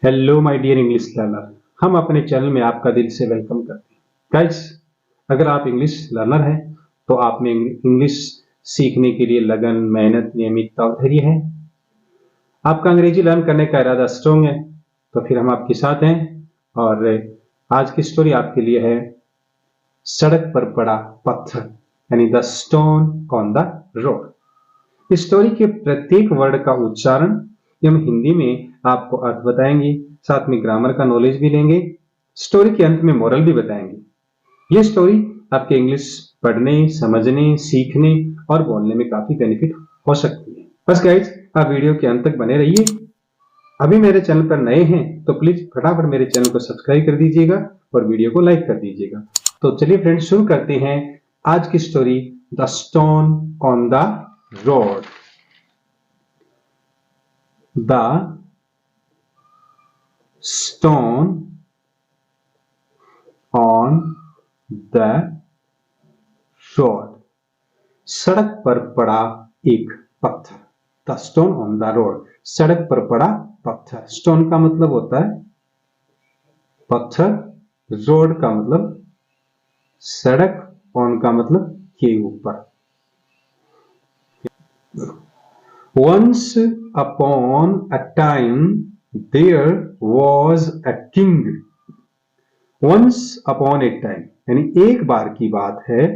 Hello my dear English learner, हम अपने channel में आपका दिल से वेलकम करते हैं। गाइस, अगर आप इंग्लिश लर्नर हैं तो आप में इंग्लिश सीखने के लिए लगन, मेहनत, नियमितता और धैर्य है। आपका अंग्रेजी लर्न करने का इरादा स्ट्रॉन्ग है तो फिर हम आपके साथ हैं। और आज की स्टोरी आपके लिए है सड़क पर पड़ा पत्थर, यानी the stone on the road. इस स्टोरी के प्रत्येक वर्ड का उच्चारण हम हिंदी में आपको अर्थ बताएंगे, साथ में ग्रामर का नॉलेज भी लेंगे। स्टोरी के अंत में मोरल भी बताएंगे। ये स्टोरी आपके इंग्लिश पढ़ने, समझने, सीखने और बोलने में काफी बेनिफिट हो सकती है। बस गाइज, आप वीडियो के अंत तक बने रहिए। अभी मेरे चैनल पर नए हैं तो प्लीज फटाफट मेरे चैनल को सब्सक्राइब कर दीजिएगा और वीडियो को लाइक कर दीजिएगा। तो चलिए फ्रेंड्स, शुरू करते हैं आज की story the stone on the road. The stone on the road. सड़क पर पड़ा एक पत्थर। The stone on the road. सड़क पर पड़ा पत्थर। स्टोन का मतलब होता है पत्थर, रोड का मतलब सड़क, ऑन का मतलब के ऊपर। Once upon a time there was a king. Once upon a time यानी एक बार की बात है,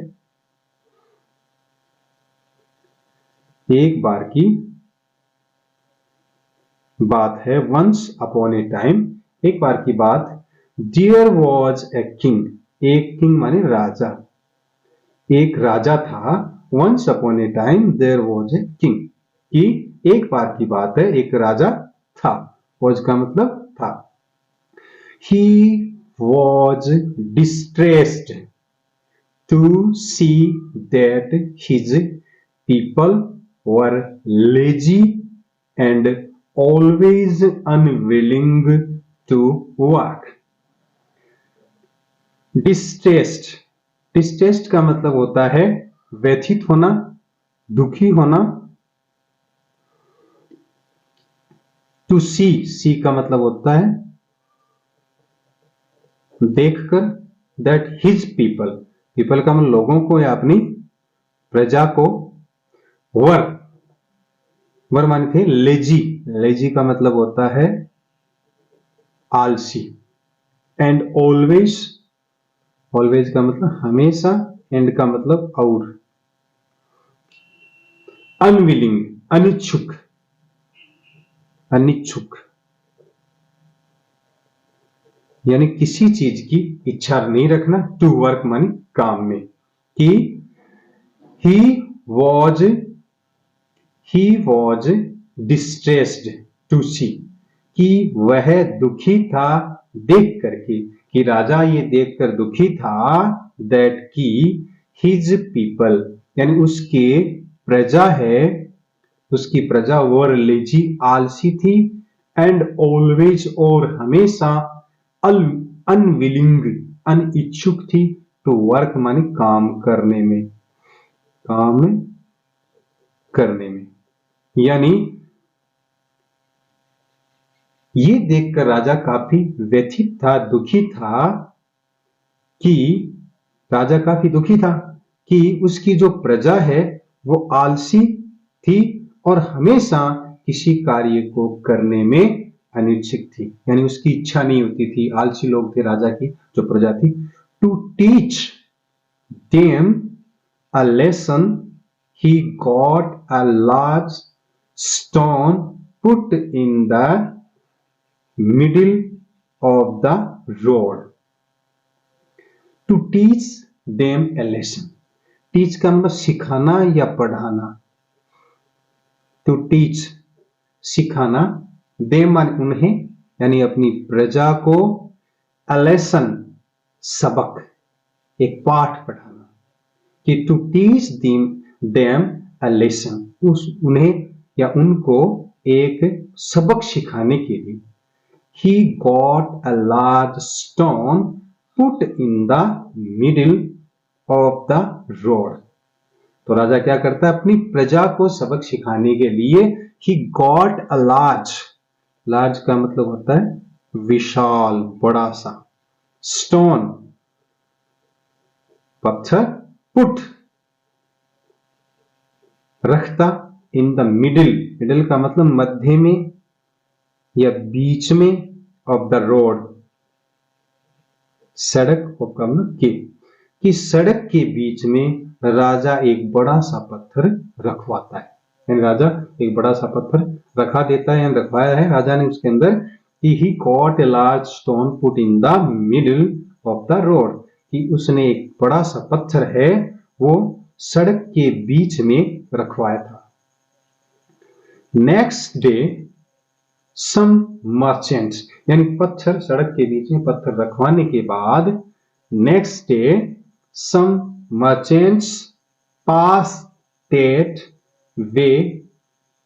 एक बार की बात है। Once upon a time एक बार की बात। There was a king. एक king माने राजा, एक राजा था। Once upon a time there was a king. कि एक बार की बात है, एक राजा था। was का मतलब था। He was distressed to see that his people were lazy and always unwilling to work. Distressed, distressed का मतलब होता है व्यथित होना, दुखी होना। टू सी, सी का मतलब होता है देखकर। दैट हिज पीपल, पीपल का मतलब लोगों को या अपनी प्रजा को। वर, वर माने थे लेजी, लेजी का मतलब होता है आलसी। एंड ऑलवेज, ऑलवेज का मतलब हमेशा, एंड का मतलब और। अनविलिंग, अनिच्छुक, अनिच्छुक यानी किसी चीज की इच्छा नहीं रखना। टू वर्क मानी काम में। कि he was distressed to see, कि वह दुखी था देख करके, कि राजा ये देखकर दुखी था। that कि his people यानी उसके प्रजा है, उसकी प्रजा वर लेजी आलसी थी। एंड ऑलवेज और हमेशा, अनविलिंग अनिच्छुक थी। टू वर्क माने काम करने में, काम करने में। यानी ये देखकर राजा काफी व्यथित था, दुखी था। कि राजा काफी दुखी था कि उसकी जो प्रजा है वो आलसी थी और हमेशा किसी कार्य को करने में अनिच्छुक थी, यानी उसकी इच्छा नहीं होती थी। आलसी लोग थे राजा की जो प्रजा थी। To teach them a lesson he got a large stone put in the middle of the road. To teach them a lesson, teach का मतलब सिखाना या पढ़ाना। टू टीच सिखाना, देम माने उन्हें यानी अपनी प्रजा को। अ लेसन सबक, एक पाठ पढ़ाना। कि to teach them a lesson, उन्हें या उनको एक सबक सिखाने के लिए। He got a large stone put in the middle of the road. तो राजा क्या करता है अपनी प्रजा को सबक सिखाने के लिए। He got a large, large का मतलब होता है विशाल, बड़ा सा। स्टोन, पत्थर। पुट, रखता। इन द मिडिल, मिडिल का मतलब मध्य में या बीच में। ऑफ द रोड, सड़क का मतलब कि सड़क के बीच में राजा एक बड़ा सा पत्थर रखवाता है। यानी राजा एक बड़ा सा पत्थर रखा देता है, रखवाया है राजा ने उसके अंदर। कि he caught a large stone put in the middle of the road, कि उसने एक बड़ा सा पत्थर है वो सड़क के बीच में रखवाया था। नेक्स्ट डे सम मर्चेंट्स, यानी पत्थर सड़क के बीच में पत्थर रखवाने के बाद next day some merchants pass that way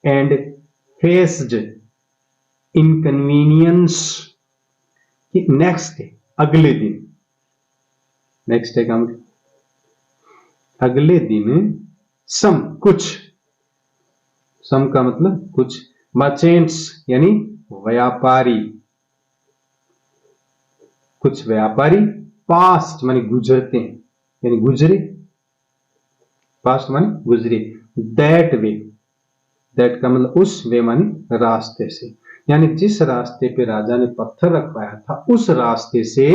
and faced inconvenience. Next day, अगले दिन। नेक्स्ट डे का अगले दिन। सम, कुछ। सम का मतलब कुछ। मर्चेंट्स यानी व्यापारी, कुछ व्यापारी। पास्ट माने गुजरते हैं, यानी गुजरे। पास्ट माने गुजरे। दैट वे, दैट का मतलब उस वे माने रास्ते से, यानी जिस रास्ते पे राजा ने पत्थर रखवाया था उस रास्ते से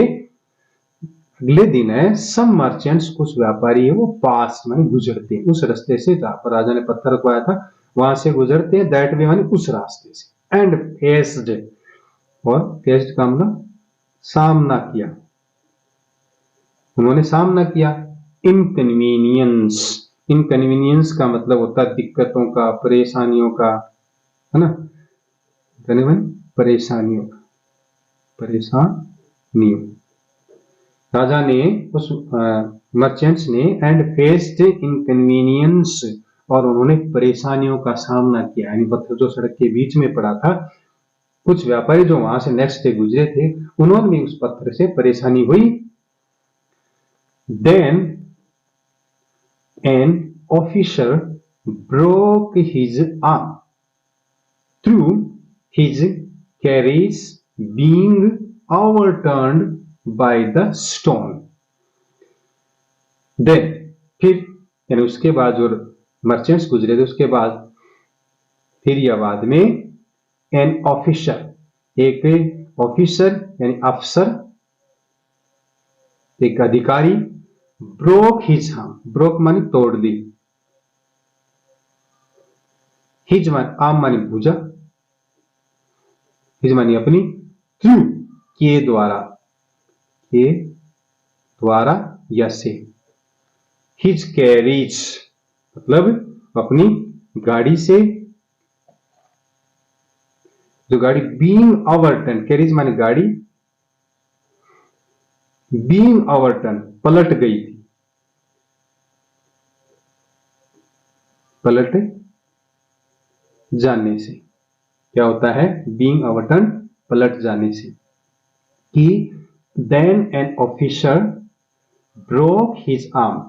अगले दिन है सम मर्चेंट्स, कुछ व्यापारी है वो पास माने गुजरते हैं उस रास्ते से जहां पर राजा ने पत्थर रखवाया था वहां से गुजरते हैं। दैट वे माने उस रास्ते से। एंड फेस्ड, और फेस्ड का मतलब सामना किया, उन्होंने सामना किया। इनकन्वीनियंस, इनकन्वीनियंस का मतलब होता है दिक्कतों का, परेशानियों का, है ना। परेशानियों का, परेशानियों। राजा ने उस मर्चेंट्स ने एंड फेस्ड इनकन्वीनियंस, और उन्होंने परेशानियों का सामना किया। यानी पत्थर जो सड़क के बीच में पड़ा था, कुछ व्यापारी जो वहां से नेक्स्ट डे गुजरे थे उन्होंने भी उस पत्थर से परेशानी हुई। Then an officer broke his arm through his carriage being overturned by the stone. Then, फिर, यानी उसके बाद जो मर्चेंट्स गुजरे थे उसके बाद फिर या बाद में एन ऑफिसर, एक ऑफिसर यानी अफसर, एक अधिकारी। ब्रोक हिज आर्म, ब्रोक मानी तोड़ दी। हिज मान आर्म मानी भुजा, हिज मानी अपनी, थ्रू के द्वारा, के द्वारा या से। हिज कैरेज मतलब अपनी गाड़ी से, जो गाड़ी बीइंग ओवरटर्न, कैरेज माने गाड़ी, बीइंग ओवरटर्न पलट गई थी, पलट जाने से। क्या होता है बीइंग ओवरटर्न, पलट जाने से। कि then an officer broke his arm,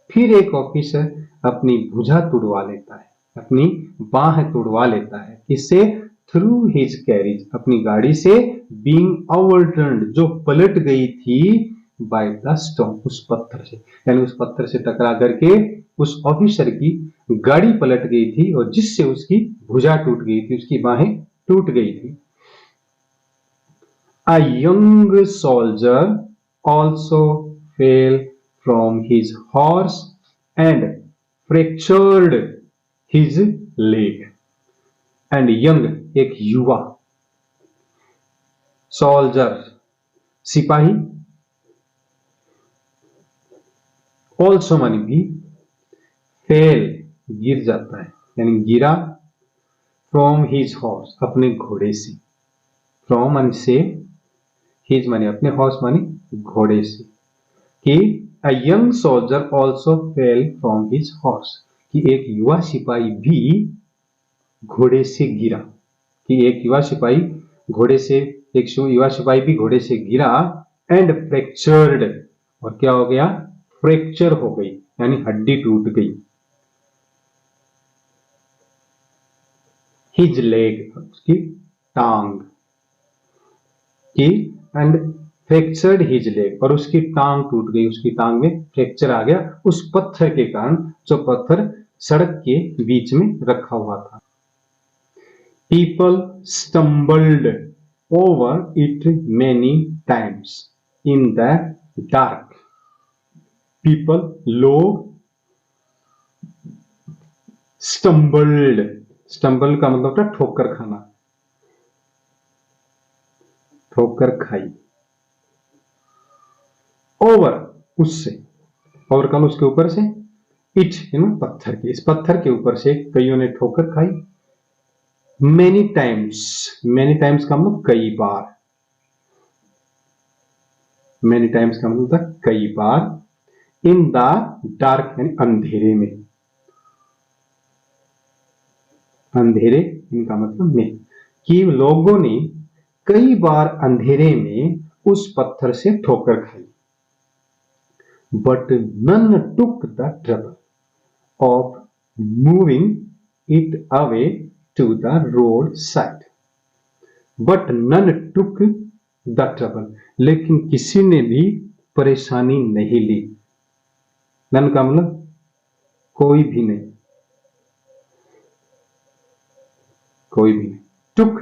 फिर एक ऑफिसर अपनी भुजा तुड़वा लेता है, अपनी बाह तुड़वा लेता है। इससे थ्रू हिज कैरेज, अपनी गाड़ी से। बीइंग ओवरटर्न्ड, जो पलट गई थी बाय द स्टोन, उस पत्थर से, यानी उस पत्थर से टकरा करके उस ऑफिसर की गाड़ी पलट गई थी और जिससे उसकी भुजा टूट गई थी, उसकी बाहें टूट गई थी। A young soldier also fell from his horse and fractured his leg. And young, एक युवा, soldier सिपाही, also मानी भी, फेल गिर जाता है, यानी गिरा। फ्रॉम हिज हॉर्स, अपने घोड़े से। फ्रॉम मानी से, हिज मानी अपने, हॉर्स मानी घोड़े से। कि a young soldier also fell from his horse, कि एक युवा सिपाही भी घोड़े से गिरा। कि एक युवा सिपाही घोड़े से, एक युवा सिपाही भी घोड़े से गिरा। एंड फ्रैक्चर्ड, और क्या हो गया, फ्रैक्चर हो गई, यानी हड्डी टूट गई। हिज लेग, उसकी टांग। की एंड फ्रैक्चर्ड हिज लेग, और उसकी टांग टूट गई, उसकी टांग में फ्रैक्चर आ गया उस पत्थर के कारण, जो पत्थर सड़क के बीच में रखा हुआ था। People stumbled over it many times in the dark. People, लोग, स्टम्बल्ड, स्टम्बल का मतलब था ठोकर खाना, ठोकर खाई। ओवर, उससे, ओवर का उसके ऊपर से, इट पत्थर के, इस पत्थर के ऊपर से कईयों ने ठोकर खाई। मेनी टाइम्स, मेनी टाइम्स का मतलब कई बार, मेनी टाइम्स का मतलब था कई बार। इन द डार्क यानी अंधेरे में, अंधेरे इनका मतलब में, कि लोगों ने कई बार अंधेरे में उस पत्थर से ठोकर खाई। But none took the trouble of moving it away to the road side. But none took the trouble, लेकिन किसी ने भी परेशानी नहीं ली। नन का मतलब कोई भी नहीं, कोई भी नहीं। टुक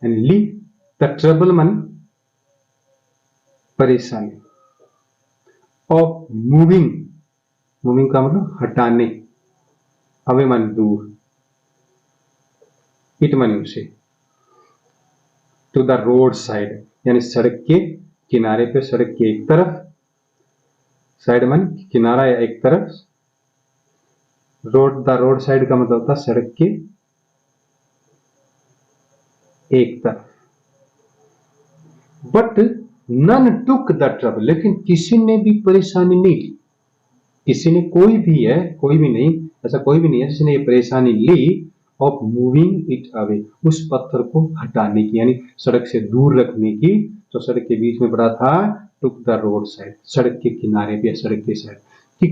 एंड ली, द ट्रबल मन परेशानी। ऑफ मूविंग, मूविंग का मतलब हटाने, अवे मन दूर, इट मन उसे, टू द रोड साइड यानी सड़क के किनारे पे, सड़क के एक तरफ, साइड मन किनारा या एक तरफ, रोड, द रोड साइड का मतलब होता सड़क के एक तरफ। But none took the trouble, लेकिन किसी ने भी परेशानी नहीं ली, किसी ने, कोई भी है, कोई भी नहीं, ऐसा कोई भी नहीं है जिसने ये परेशानी ली ऑफ मूविंग इट अवे, उस पत्थर को हटाने की, यानी सड़क से दूर रखने की, जो सड़क के बीच में पड़ा था, टुक द रोड साइड, सड़क के किनारे पे, सड़क के साइड, कि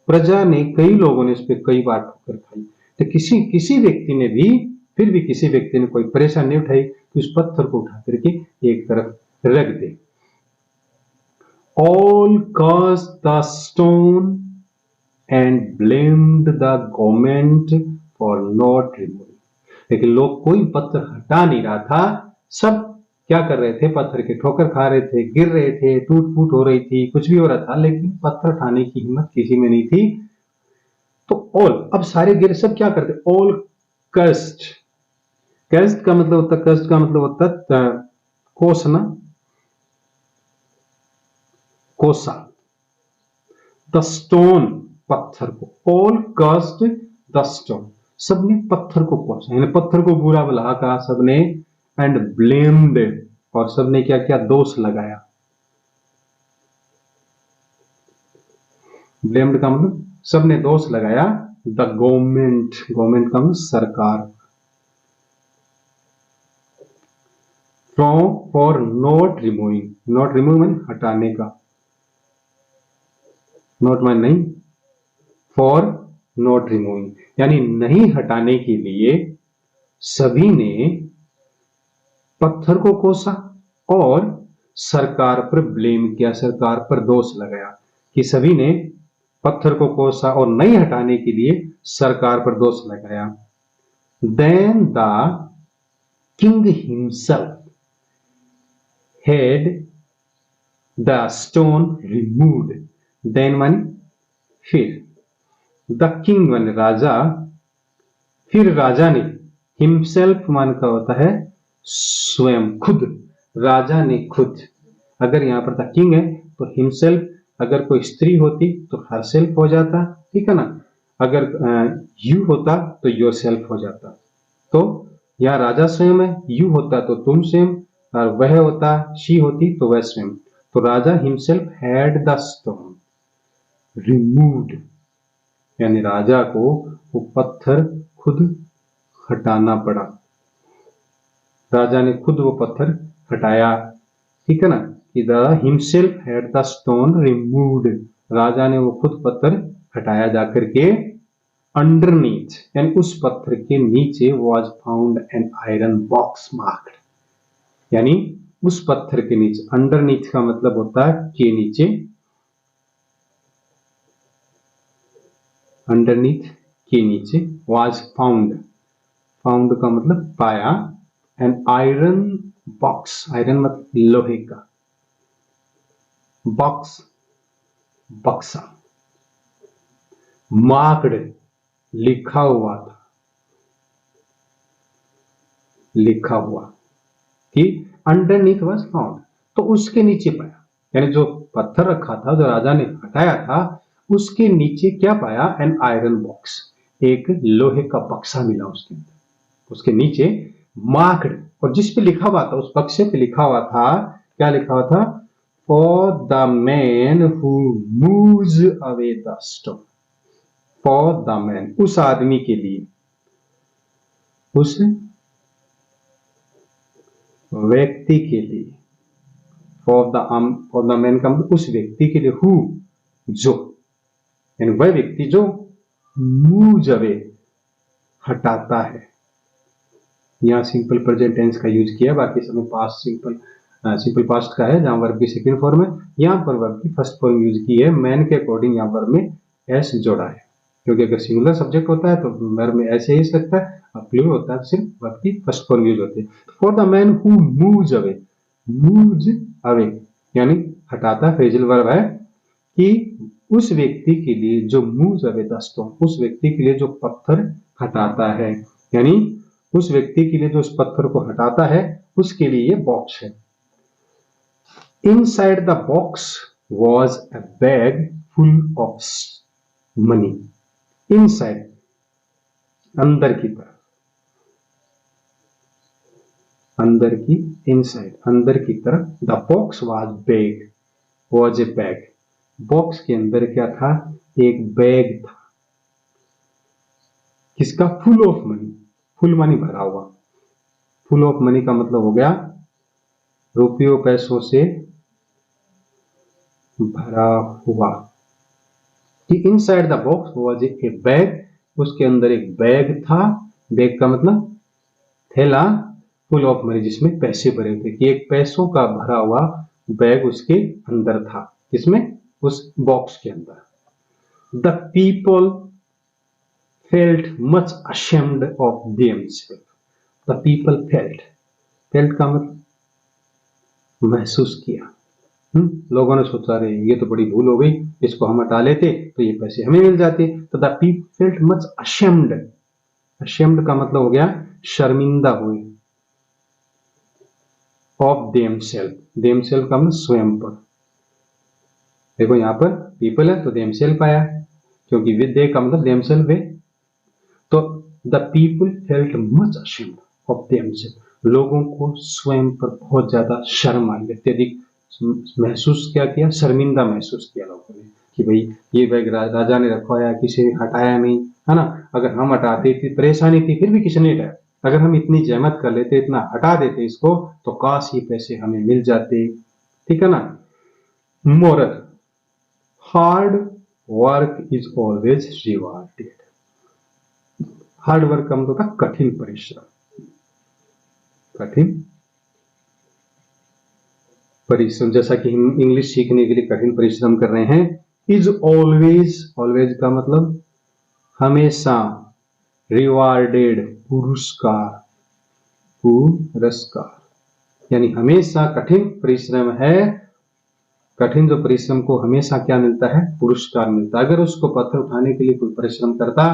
प्रजा ने, कई लोगों ने उस पर कई बार ठोकर खाई, तो किसी व्यक्ति ने भी, फिर भी किसी व्यक्ति ने कोई परेशानी नहीं उठाई कि उस पत्थर को उठा करके एक तरफ रख दे। All cast the stone and blamed the government for not removing, लेकिन लोग कोई पत्थर हटा नहीं रहा था, सब क्या कर रहे थे, पत्थर के ठोकर खा रहे थे, गिर रहे थे, टूट फूट हो रही थी, कुछ भी हो रहा था, लेकिन पत्थर उठाने की हिम्मत किसी में नहीं थी। तो ऑल, अब सारे गिर, सब क्या करते, ऑल कस्ट, कस्ट का मतलब होता, कस्ट का मतलब होता कोसना, कोसा, द स्टोन पत्थर को, ऑल कास्ट द स्टोन, सबने पत्थर को कोसा, यानी पत्थर को बुरा भला कहा सबने, एंड ब्लेम्ड, और सबने क्या किया, दोष लगाया। ब्लेम्ड का मतलब सबने दोष लगाया, द गवर्नमेंट, गवर्नमेंट का मतलब सरकार, from, for not removing, not remove mean हटाने का, नॉट मीन नहीं, फॉर नॉट रिमूविंग यानी नहीं हटाने के लिए सभी ने पत्थर को कोसा और सरकार पर ब्लेम किया, सरकार पर दोष लगाया, कि सभी ने पत्थर को कोसा और नहीं हटाने के लिए सरकार पर दोष लगाया। Then the king himself had the stone removed, then मानी फिर, द किंग मान राजा, फिर राजा ने, हिमसेल्फ मान का होता है स्वयं, खुद, राजा ने खुद, अगर यहां पर द किंग है तो हिमसेल्फ, अगर कोई स्त्री होती तो हरसेल्फ हो जाता, ठीक है ना, अगर यू होता तो योर सेल्फ हो जाता, तो यहाँ राजा स्वयं है, यू होता तो तुम स्वयं, और वह होता, शी होती तो वह स्वयं, तो राजा himself had the stone removed, यानी राजा को वो पत्थर खुद हटाना पड़ा, राजा ने खुद वो पत्थर हटाया, ठीक है ना, कि the himself had the stone removed, राजा ने वो खुद पत्थर हटाया जाकर के। अंडरनीथ यानी उस पत्थर के नीचे was found an iron box marked, यानी उस पत्थर के नीचे, अंडरनीथ का मतलब होता है के नीचे, अंडरनीथ के नीचे, वाज फाउंड, फाउंड का मतलब पाया, एन आयरन बॉक्स, आयरन मतलब लोहे का, बॉक्स बक्सा, मार्क्ड लिखा हुआ था, लिखा हुआ कि अंडरनीथ वाज फाउंड, तो उसके नीचे पाया, यानी जो पत्थर रखा था, जो राजा ने हटाया था, उसके नीचे क्या पाया, एन आयरन बॉक्स, एक लोहे का बक्सा मिला उसके अंदर, उसके नीचे मार्क्ड, और जिस पे लिखा हुआ था, उस बक्से पे लिखा हुआ था, क्या लिखा हुआ था, for the man who moves away the stone, for the man, उस आदमी के लिए, उस व्यक्ति के लिए, फॉर द मैन का मतलब उस व्यक्ति के लिए, हु जो, यानी वह व्यक्ति जो मूव्स अवे हटाता है, यहां सिंपल प्रेजेंट टेंस का यूज किया, बाकी समय पास्ट सिंपल पास्ट का है, जहां वर्ब की सेकंड फॉर्म है, यहां पर वर्ब की फर्स्ट फॉर्म यूज की है, मैन के अकॉर्डिंग यहां वर्ब में एस जोड़ा है, क्योंकि अगर सिंगुलर सब्जेक्ट होता है तो वर्ब में ऐसे ही लगता है, और प्लूरल होता है तो सिर्फ वर्ब की फर्स्ट फॉर्म यूज होती है। For the man who moves away, moves away यानी हटाता, फ्रेजल वर्ब है, कि उस व्यक्ति के लिए जो मूव्स अवे द स्टोन, उस व्यक्ति के लिए जो पत्थर हटाता है, यानी उस व्यक्ति के लिए जो उस पत्थर को हटाता है, उसके लिए ये बॉक्स है। Inside the box was a bag full of money, inside अंदर की तरफ, अंदर की, इनसाइड अंदर की तरफ, the box was bag, was a bag, box के अंदर क्या था, एक बैग था, किसका, full of money, full money भरा हुआ, फुल ऑफ मनी का मतलब हो गया रुपयों पैसों से भरा हुआ, कि inside the box was a bag, उसके अंदर एक बैग था, बैग का मतलब थैला, फुल ऑफ मनी जिसमें पैसे भरे थे, कि एक पैसों का भरा हुआ बैग उसके अंदर था, इसमें उस बॉक्स के अंदर। The people felt much ashamed of themselves, the people felt, felt का मतलब महसूस किया, लोगों ने सोचा रहे ये तो बड़ी भूल हो गई, इसको हम हटा लेते तो ये पैसे हमें मिल जाते, तो the people felt much ashamed, ashamed का मतलब हो गया शर्मिंदा हुए, ऑफ देमसेल्फ, देमसेल्फ का मतलब स्वयं पर, देखो यहां पर पीपल है तो देमसेल्फ आया, क्योंकि विद दे का मतलब देमसेल्फ है, तो the people felt much ashamed of themselves, लोगों को स्वयं पर बहुत ज्यादा शर्म आई, अत्यधिक महसूस क्या किया, शर्मिंदा महसूस किया लोगों ने, कि भाई ये बैग राजा ने रखा है, किसी ने हटाया नहीं, है ना, अगर हम हटाते थे परेशानी थी, फिर भी किसी ने हटाया, अगर हम इतनी जहमत कर लेते, इतना हटा देते इसको, तो काश ये पैसे हमें मिल जाते, ठीक है ना। Moral, hard work is always rewarded, hard work का मतलब था कठिन परिश्रम, कठिन परिश्रम, जैसा कि हम इंग्लिश सीखने के लिए कठिन परिश्रम कर रहे हैं, इज ऑलवेज, ऑलवेज का मतलब हमेशा, रिवार्डेड पुरस्कार, पुरस्कार यानी हमेशा कठिन परिश्रम है, कठिन जो परिश्रम को हमेशा क्या मिलता है, पुरस्कार मिलता है, अगर उसको पत्थर उठाने के लिए कोई परिश्रम करता,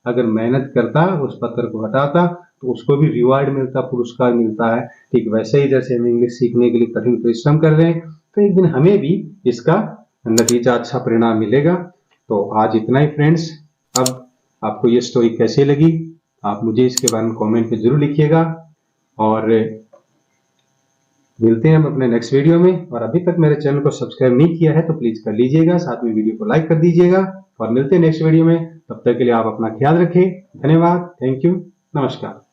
अगर मेहनत करता, उस पत्थर को हटाता, तो उसको भी रिवार्ड मिलता, पुरस्कार मिलता है, ठीक वैसे ही जैसे हम इंग्लिश सीखने के लिए कठिन परिश्रम कर रहे हैं, तो एक दिन हमें भी इसका नतीजा, अच्छा परिणाम मिलेगा। तो आज इतना ही फ्रेंड्स, अब आपको ये स्टोरी कैसे लगी आप मुझे इसके बारे में कमेंट में जरूर लिखिएगा, और मिलते हैं हम अपने नेक्स्ट वीडियो में, और अभी तक मेरे चैनल को सब्सक्राइब नहीं किया है तो प्लीज कर लीजिएगा, साथ में वीडियो को लाइक कर दीजिएगा, और मिलते हैं नेक्स्ट वीडियो में, तब तक के लिए आप अपना ख्याल रखें, धन्यवाद, थैंक यू, नमस्कार।